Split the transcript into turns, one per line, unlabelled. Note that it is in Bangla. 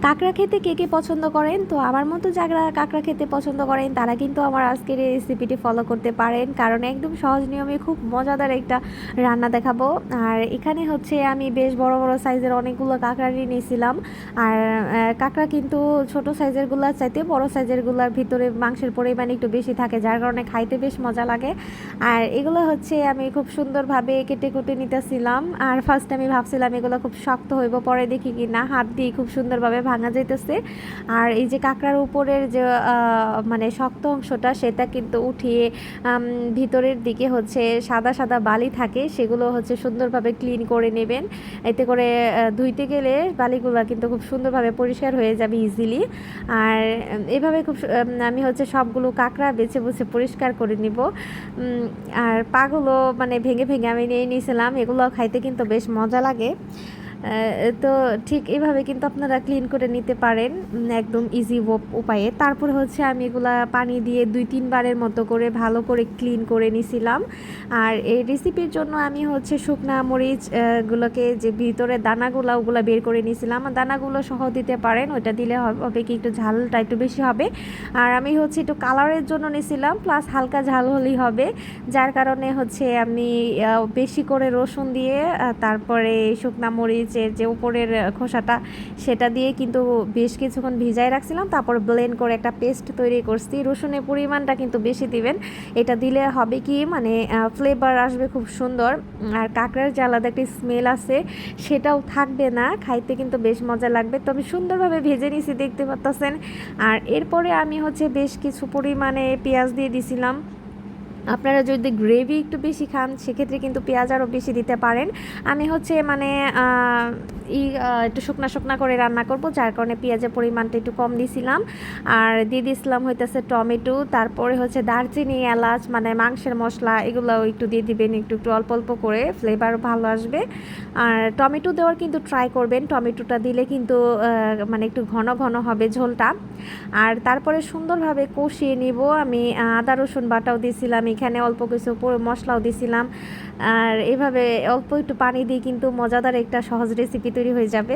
কাঁকড়া খেতে কে কে পছন্দ করেন? তো আমার মতো যারা কাঁকড়া খেতে পছন্দ করেন তারা কিন্তু আমার আজকের এই রেসিপিটি ফলো করতে পারেন, কারণ একদম সহজ নিয়মে খুব মজাদার একটা রান্না দেখাবো। আর এখানে হচ্ছে আমি বেশ বড় বড় সাইজের অনেকগুলো কাঁকড়া নিয়ে নিয়েছিলাম। আর কাঁকড়া কিন্তু ছোট সাইজেরগুলোর চাইতে বড় সাইজেরগুলোর ভিতরে মাংসের পরিমাণ একটু বেশি থাকে, যার কারণে খাইতে বেশ মজা লাগে। আর এগুলো হচ্ছে আমি খুব সুন্দরভাবে কেটে কুটে নিতেছিলাম। আর ফার্স্ট আমি ভাবছিলাম এগুলো খুব শক্ত হইব, পরে দেখি কি না হাত দিয়ে খুব সুন্দরভাবে ভাঙা যাইতেছে। আর এই যে কাঁকড়ার উপরের যে মানে শক্ত অংশটা সেটা কিন্তু উঠিয়ে ভিতরের দিকে হচ্ছে সাদা সাদা বালি থাকে, সেগুলো হচ্ছে সুন্দরভাবে ক্লিন করে নেবেন। এতে করে ধুইতে গেলে বালিগুলো কিন্তু খুব সুন্দরভাবে পরিষ্কার হয়ে যাবে ইজিলি। আর এভাবে খুব আমি হচ্ছে সবগুলো কাঁকড়া বেছে বেছে পরিষ্কার করে নিব। আর পাগুলো মানে ভেঙে ভেঙে আমি নিয়ে নিয়েছিলাম, এগুলো খাইতে কিন্তু বেশ মজা লাগে। তো ঠিক এভাবে কিন্তু আপনারা ক্লিন করে নিতে পারেন একদম ইজি উপায়ে। তারপরে হচ্ছে আমি এগুলা পানি দিয়ে 2-3 বারের মতো করে ভালো করে ক্লিন করে নিছিলাম। আর এই রেসিপির জন্য আমি হচ্ছে শুকনা মরিচ গুলোকে যে ভিতরে দানাগুলো ওগুলো বের করে নিয়েছিলাম। দানাগুলো সহ দিতে পারেন, ওইটা দিলে হবে কি একটু ঝালটা একটু বেশি হবে। আর আমি হচ্ছে একটু কালারের জন্য নিয়েছিলাম, প্লাস হালকা ঝাল হলেই হবে, যার কারণে হচ্ছে আমি বেশি করে রসুন দিয়ে তারপরে শুকনা মরিচের যে উপরের খোসাটা সেটা দিয়ে কিন্তু বেশ কিছুক্ষণ ভিজায় রাখছিলাম, তারপর ব্লেন্ড করে একটা পেস্ট তৈরি করছি। রসুনের পরিমাণটা কিন্তু বেশি দিবেন, এটা দিলে হবে কি মানে ফ্লেভার আসবে খুব সুন্দর। আর কাঁকড়ার যে আলাদা একটা স্মেল আছে সেটাও থাকবে না, খাইতে কিন্তু বেশ মজা লাগবে। তো আমি সুন্দরভাবে ভেজে নিছি, দেখতে পাচ্ছেন। আর এরপরে আমি হচ্ছে বেশ কিছু পরিমাণে পেঁয়াজ দিয়ে দিছিলাম। আপনারা যদি গ্রেভি একটু বেশি খান সেক্ষেত্রে কিন্তু পেঁয়াজ আরও বেশি দিতে পারেন। আমি হচ্ছে মানে একটু শুকনা শুকনা করে রান্না করব, যার কারণে পেঁয়াজের পরিমাণটা একটু কম দিয়েছিলাম। আর দিয়ে দিয়েছিলাম হইতেছে টমেটো, তারপরে হচ্ছে দারচিনি, এলাচ মানে মাংসের মশলা, এগুলোও একটু দিয়ে দিবেন, একটু একটু অল্প অল্প করে, ফ্লেভার ভালো আসবে। আর টমেটো দেওয়ার কিন্তু ট্রাই করবেন, টমেটোটা দিলে কিন্তু মানে একটু ঘন ঘন হবে ঝোলটা। আর তারপরে সুন্দরভাবে কষিয়ে নিব। আমি আদা রসুন বাটাও দিয়েছিলাম, এখানে অল্প কিছু মশলাও দিয়েছিলাম। আর এভাবে অল্প একটু পানি দিয়ে কিন্তু মজাদার একটা সহজ রেসিপি তৈরি হয়ে যাবে।